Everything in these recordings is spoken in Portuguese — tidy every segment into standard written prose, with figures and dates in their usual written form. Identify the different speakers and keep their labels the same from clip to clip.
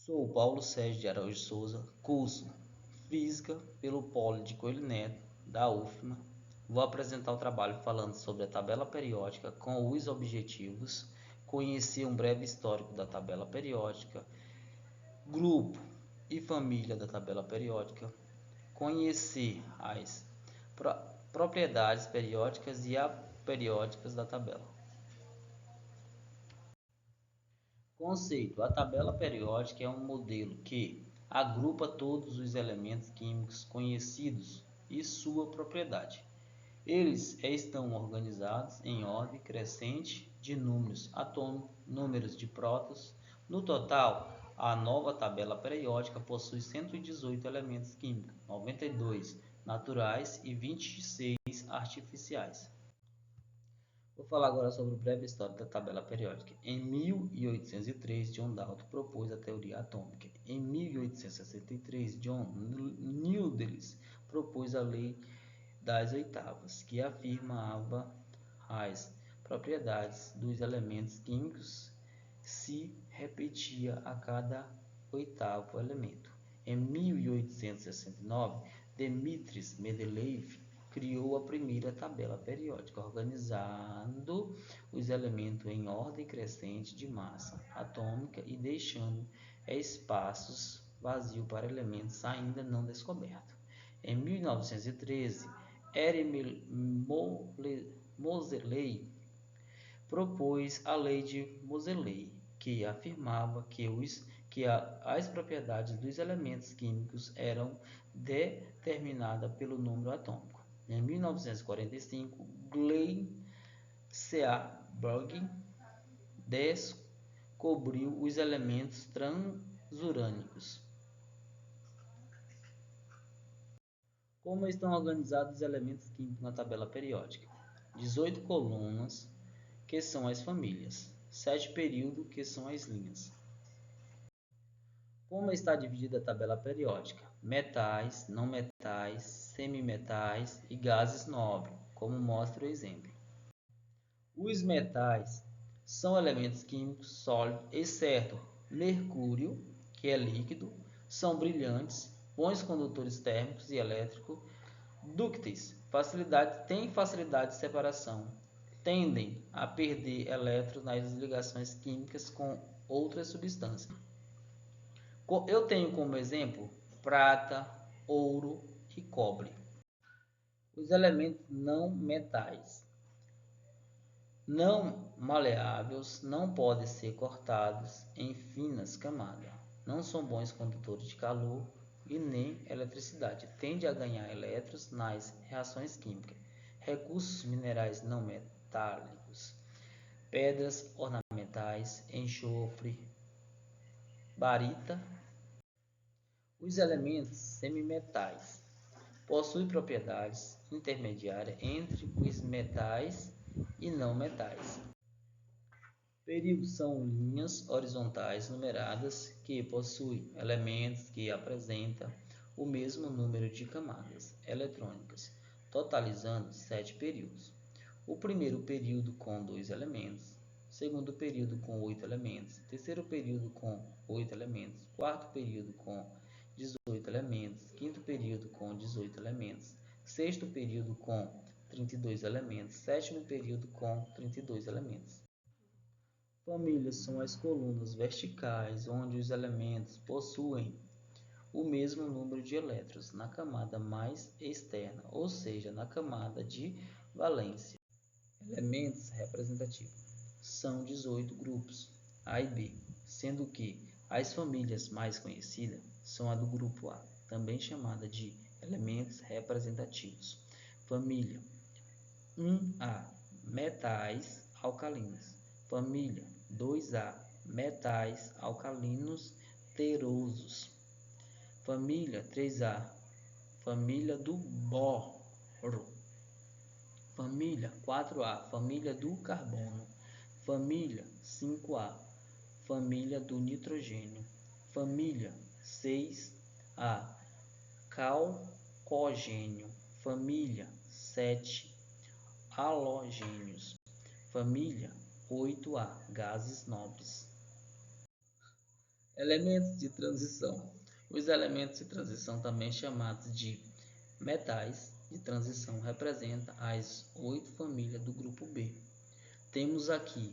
Speaker 1: Sou Paulo Sérgio de Araújo Souza, curso Física pelo Polo de Coelho Neto, da UFMA. Vou apresentar o trabalho falando sobre a tabela periódica com os objetivos, conhecer um breve histórico da tabela periódica, grupo e família da tabela periódica, conhecer as propriedades periódicas e aperiódicas da tabela. Conceito: a tabela periódica é um modelo que agrupa todos os elementos químicos conhecidos e sua propriedade. Eles estão organizados em ordem crescente de números atômicos, números de prótons. No total, a nova tabela periódica possui 118 elementos químicos, 92 naturais e 26 artificiais. Vou falar agora sobre o breve histórico da tabela periódica. Em 1803, John Dalton propôs a teoria atômica. Em 1863, John Newdales propôs a lei das oitavas, que afirmava as propriedades dos elementos químicos se repetia a cada oitavo elemento. Em 1869, Dmitri Mendeleev criou a primeira tabela periódica, organizando os elementos em ordem crescente de massa atômica e deixando espaços vazios para elementos ainda não descobertos. Em 1913, Erwin Moseley propôs a lei de Moseley, que afirmava que as propriedades dos elementos químicos eram determinadas pelo número atômico. Em 1945, Glenn Seaborg descobriu os elementos transurânicos. Como estão organizados os elementos químicos na tabela periódica? 18 colunas, que são as famílias. 7 períodos, que são as linhas. Como está dividida a tabela periódica? Metais, não metais, semimetais e gases nobres, como mostra o exemplo. Os metais são elementos químicos sólidos, exceto mercúrio, que é líquido, são brilhantes, bons condutores térmicos e elétricos, dúcteis, têm facilidade de separação, tendem a perder elétrons nas ligações químicas com outras substâncias. Eu tenho como exemplo prata, ouro e cobre. Os elementos não metais não maleáveis não podem ser cortados em finas camadas. Não são bons condutores de calor e nem eletricidade. Tendem a ganhar elétrons nas reações químicas. Recursos minerais não metálicos, pedras ornamentais, enxofre, barita. Os elementos semimetais possuem propriedades intermediárias entre os metais e não metais. Períodos são linhas horizontais numeradas que possuem elementos que apresentam o mesmo número de camadas eletrônicas, totalizando 7 períodos. O primeiro período com 2 elementos, segundo período com 8 elementos, terceiro período com 8 elementos, quarto período com 18 elementos, quinto período com 18 elementos, sexto período com 32 elementos, sétimo período com 32 elementos. Famílias são as colunas verticais onde os elementos possuem o mesmo número de elétrons na camada mais externa, ou seja, na camada de valência. Elementos representativos são 18 grupos A e B, sendo que as famílias mais conhecidas são a do grupo A, também chamada de elementos representativos. Família 1A, metais alcalinos. Família 2A, metais alcalinos terosos. Família 3A, família do boro. Família 4A, família do carbono. Família 5A, família do nitrogênio. Família 6A, calcogênio. Família 7, halogênios. Família 8A, gases nobres. Elementos de transição. Os elementos de transição, também chamados de metais de transição, representam as 8 famílias do grupo B. Temos aqui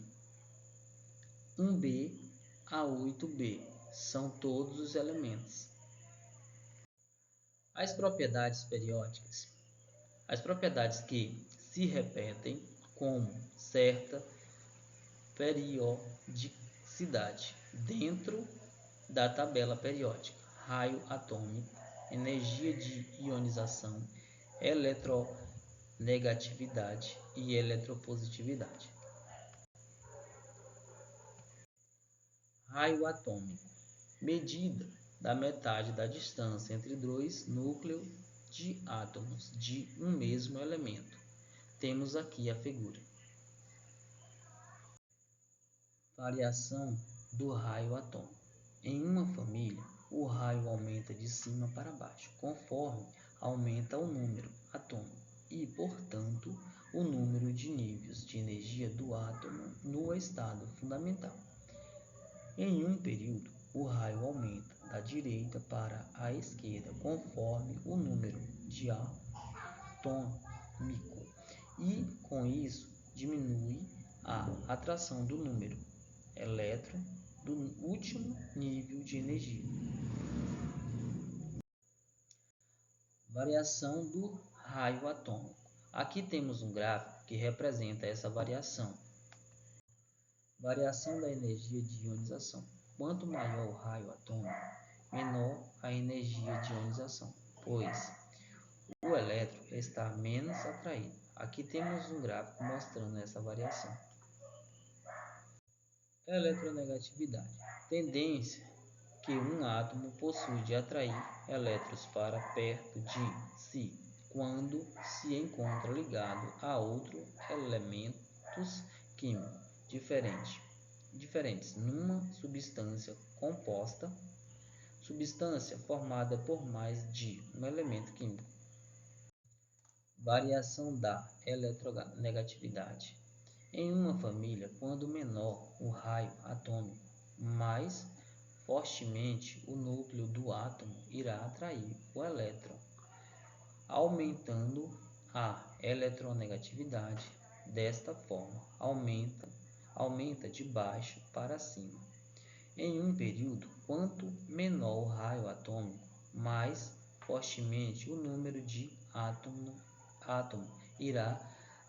Speaker 1: 1B a 8B, são todos os elementos. As propriedades periódicas. As propriedades que se repetem como certa periodicidade dentro da tabela periódica: raio atômico, energia de ionização, eletronegatividade e eletropositividade. Raio atômico: medida da metade da distância entre dois núcleos de átomos de um mesmo elemento. Temos aqui a figura. Variação do raio atômico. Em uma família, o raio aumenta de cima para baixo, conforme aumenta o número atômico e, portanto, o número de níveis de energia do átomo no estado fundamental. Em um período, o raio aumenta da direita para a esquerda, conforme o número de atômico, e, com isso, diminui a atração do número elétron do último nível de energia. Variação do raio atômico. Aqui temos um gráfico que representa essa variação. Variação da energia de ionização. Quanto maior o raio atômico, menor a energia de ionização, pois o elétron está menos atraído. Aqui temos um gráfico mostrando essa variação. Eletronegatividade. Tendência que um átomo possui de atrair elétrons para perto de si quando se encontra ligado a outros elementos químicos diferentes numa substância composta, substância formada por mais de um elemento químico. Variação da eletronegatividade. Em uma família, quando menor o raio atômico, mais fortemente o núcleo do átomo irá atrair o elétron, aumentando a eletronegatividade. Desta forma, aumenta de baixo para cima. Em um período, quanto menor o raio atômico, mais fortemente o número de átomo irá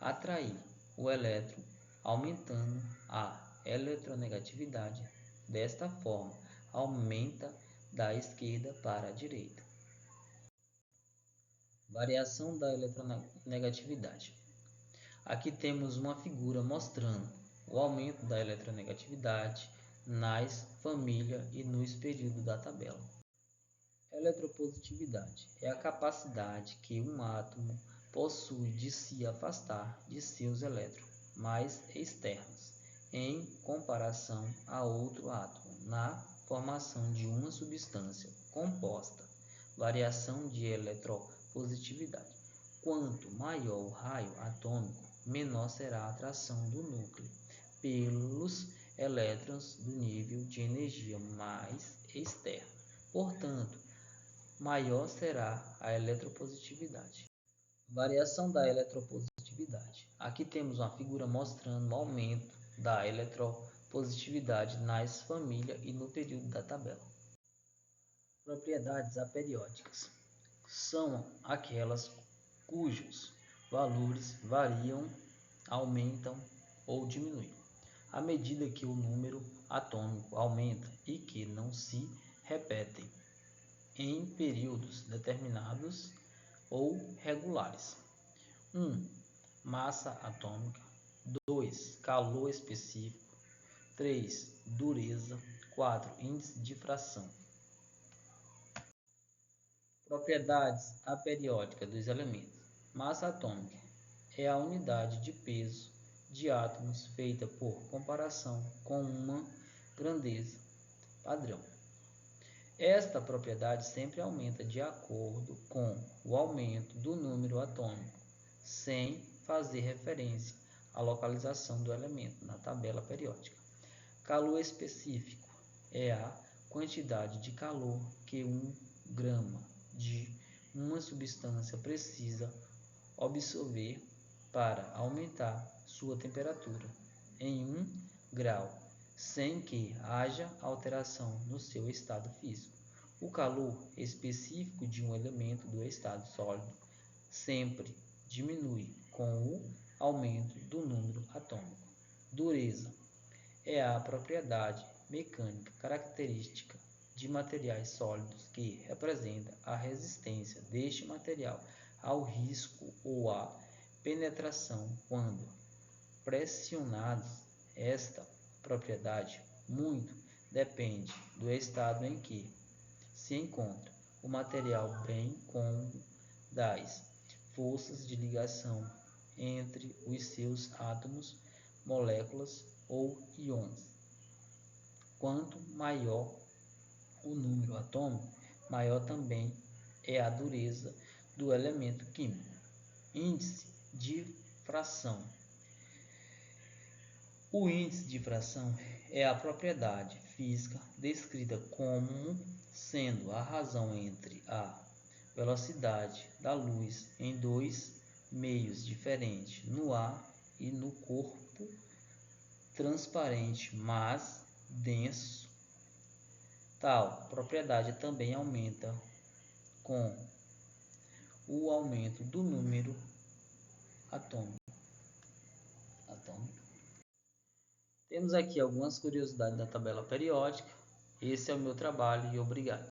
Speaker 1: atrair o elétron, aumentando a eletronegatividade. Desta forma, aumenta da esquerda para a direita. Variação da eletronegatividade. Aqui temos uma figura mostrando o aumento da eletronegatividade nas famílias e nos períodos da tabela. Eletropositividade é a capacidade que um átomo possui de se afastar de seus elétrons mais externos em comparação a outro átomo na formação de uma substância composta. Variação de eletropositividade. Quanto maior o raio atômico, menor será a atração do núcleo pelos elétrons do nível de energia mais externo. Portanto, maior será a eletropositividade. Variação da eletropositividade. Aqui temos uma figura mostrando o aumento da eletropositividade nas famílias e no período da tabela. Propriedades aperiódicas. São aquelas cujos valores variam, aumentam ou diminuem à medida que o número atômico aumenta e que não se repetem em períodos determinados ou regulares. 1. Massa atômica. 2. Calor específico. 3. Dureza. 4. Índice de fração. Propriedades aperiódicas dos elementos. Massa atômica é a unidade de peso de átomos feita por comparação com uma grandeza padrão. Esta propriedade sempre aumenta de acordo com o aumento do número atômico, sem fazer referência à localização do elemento na tabela periódica. Calor específico é a quantidade de calor que 1 grama de uma substância precisa absorver para aumentar sua temperatura em 1 grau, sem que haja alteração no seu estado físico. O calor específico de um elemento do estado sólido sempre diminui com o aumento do número atômico. Dureza é a propriedade mecânica característica de materiais sólidos que representa a resistência deste material ao risco ou à penetração quando pressionados. Esta propriedade muito depende do estado em que se encontra o material, bem como das forças de ligação entre os seus átomos, moléculas ou íons. Quanto maior o número atômico, maior também é a dureza do elemento químico. Índice de fração. O índice de fração é a propriedade física descrita como sendo a razão entre a velocidade da luz em dois meios diferentes, no ar e no corpo transparente, mas denso. Tal propriedade também aumenta com o aumento do número atômico. Temos aqui algumas curiosidades da tabela periódica. Esse é o meu trabalho e obrigado.